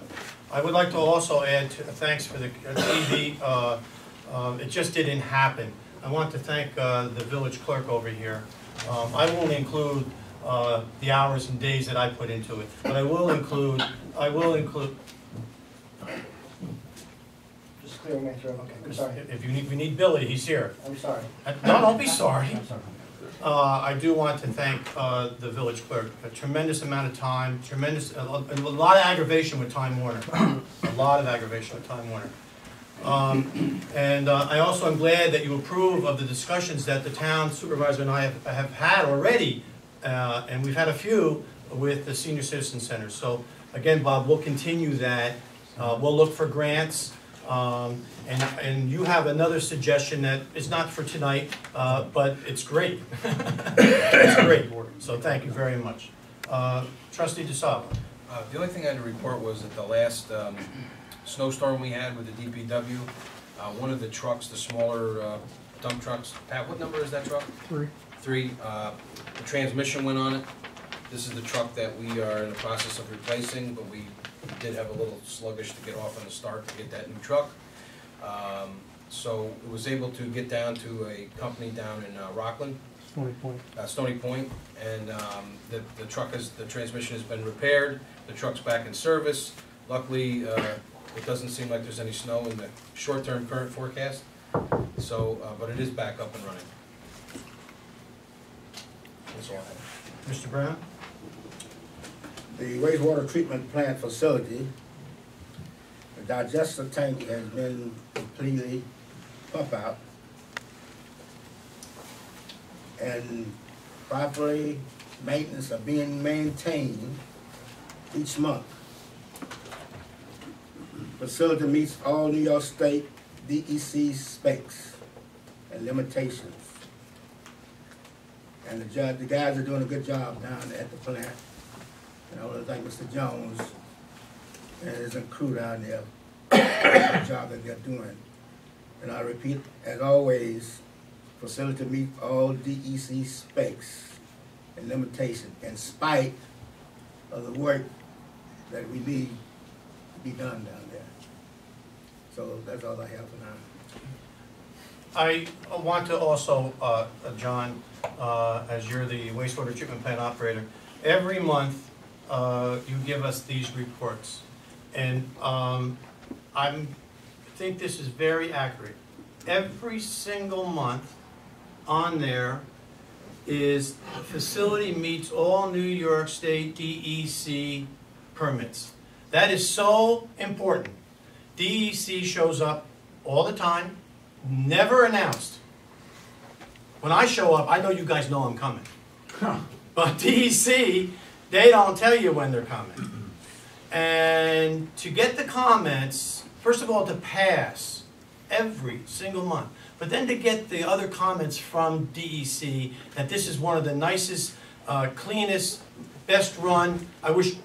I would like to also add thanks for the TV. It just didn't happen. I want to thank the village clerk over here. I won't include the hours and days that I put into it, but I will include. Just clearing my throat. Okay, I'm sorry. If we need Billy, he's here. I'm sorry. No, don't be sorry. I'm sorry. I do want to thank the village clerk. A tremendous amount of time, a lot of aggravation with Time Warner. A lot of aggravation with Time Warner. And I also am glad that you approve of the discussions that the town supervisor and I have had already, and we've had a few with the Senior Citizen Center. So again, Bob, we'll continue that. We'll look for grants. And you have another suggestion that is not for tonight, but it's great. It's great. So thank you very much. Trustee DeSalvo. The only thing I had to report was that the last snowstorm we had with the DPW, one of the trucks, the smaller dump trucks, Pat, what number is that truck? 3. 3. The transmission went on it. This is the truck that we are in the process of replacing, but we did have a little sluggish to get off on the start to get that new truck. So it was able to get down to a company down in Rockland. Stony Point, and the transmission has been repaired. The truck's back in service. Luckily, it doesn't seem like there's any snow in the short-term current forecast. So, but it is back up and running. That's all I have. Mr. Brown? The wastewater treatment plant facility, the digester tank has been completely pumped out and properly maintenance are being maintained each month. Facility meets all New York State DEC specs and limitations. And the guys are doing a good job down at the plant. And I want to thank Mr. Jones and his crew down there for the job that they're doing. And I repeat, as always, facility meet all DEC specs and limitations in spite of the work that we need to be done down there. So that's all I have for now. I want to also, John, as you're the wastewater treatment plant operator, every month you give us these reports. And I think this is very accurate. Every single month on there is the facility meets all New York State DEC permits. That is so important. DEC shows up all the time, never announced. When I show up, I know you guys know I'm coming. But DEC, they don't tell you when they're coming. And to get the comments, first of all, to pass every single month, but then to get the other comments from DEC that this is one of the nicest, cleanest, best run. I wish,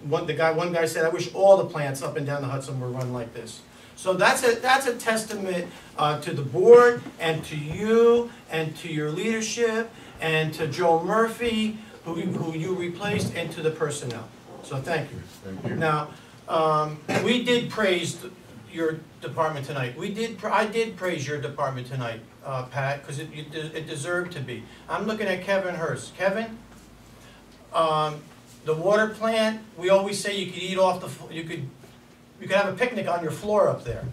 one guy said, I wish all the plants up and down the Hudson were run like this. So that's a testament to the board and to you and to your leadership and to Joe Murphy, who you replaced, and to the personnel. So thank you. Thank you. Now, we did praise your department tonight. I did praise your department tonight, Pat, because it deserved to be. I'm looking at Kevin Hurst. Kevin, the water plant, we always say you could eat off the, you could have a picnic on your floor up there.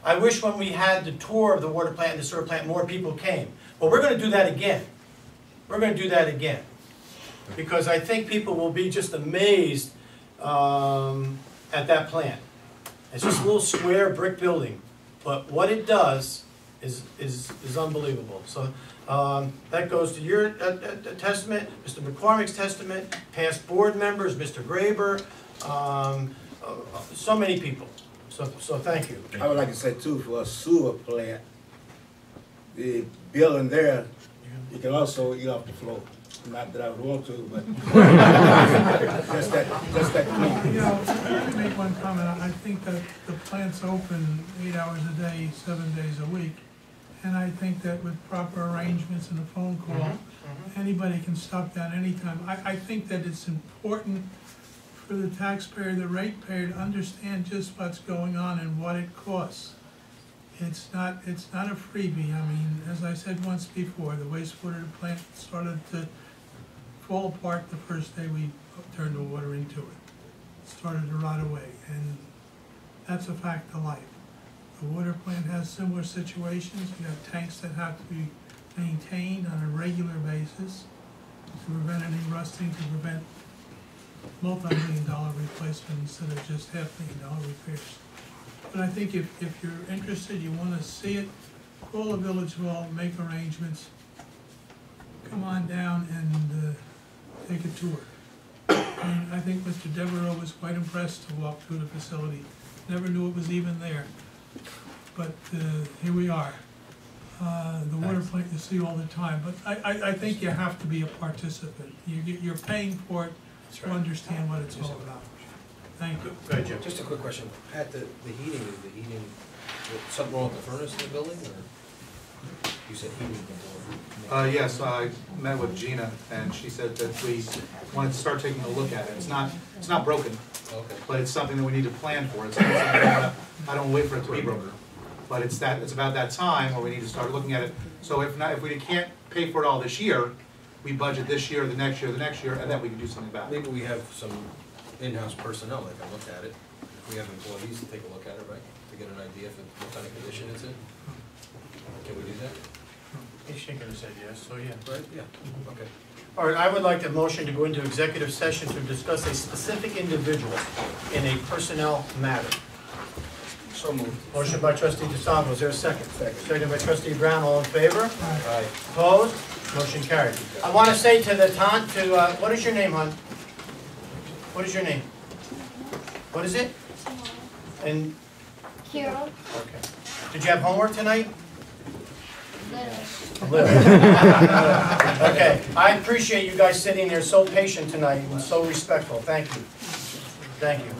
I wish when we had the tour of the water plant and the sewer plant, more people came. But we're going to do that again. We're going to do that again. Because I think people will be just amazed at that plant. It's just a little square brick building. But what it does is unbelievable. So that goes to your testament, Mr. McCormick's testament, past board members, Mr. Graber, so many people. So thank you. I would like to say too, for a sewer plant, the building there, you can also eat off the floor. Not that I would want to, but just that clean. You know, let me make one comment. I think that the plant's open 8 hours a day, 7 days a week. And I think that with proper arrangements and a phone call, anybody can stop down anytime. I think that it's important for the taxpayer, the ratepayer, to understand just what's going on and what it costs. It's not a freebie. I mean, as I said once before, the wastewater plant started to fall apart the first day we turned the water into it. It started to rot away, and that's a fact of life. The water plant has similar situations. You got tanks that have to be maintained on a regular basis to prevent any rusting, to prevent multi-million-dollar replacement instead of just $500,000 repairs. But I think if you're interested, you want to see it, call the village hall, make arrangements, come on down and take a tour. And I think Mr. Devereaux was quite impressed to walk through the facility. Never knew it was even there. But here we are. The water plant you see all the time. But I think you have to be a participant. You're paying for it to understand what it's all about. Thank you. Go ahead, Jim. Just a quick question. Pat, the heating, is the heating, something wrong with the furnace in the building, or? You said heating before. Yes, I met with Gina, and she said that we wanted to start taking a look at it. It's not broken, Okay. but it's something that we need to plan for. It's not something I don't wait for it to be broken. But it's about that time where we need to start looking at it. So if we can't pay for it all this year, we budget this year, the next year, and then we can do something about it. Maybe we have some in-house personnel that can look at it. If we have employees to take a look at it, right? To get an idea what kind of condition it's in. Can we do that? He's shaking his head yes, so yeah. Right, yeah, okay. All right, I would like the motion to go into executive session to discuss a specific individual in a personnel matter. So moved. Motion by trustee DeSalvo, is there a second? Second by trustee Brown, all in favor? Aye. Opposed? Motion carried. I want to say to what is your name, hon? What is your name? What is it? And, Carol, okay. Did you have homework tonight? Little. Okay, I appreciate you guys sitting there so patient tonight and so respectful. Thank you. Thank you.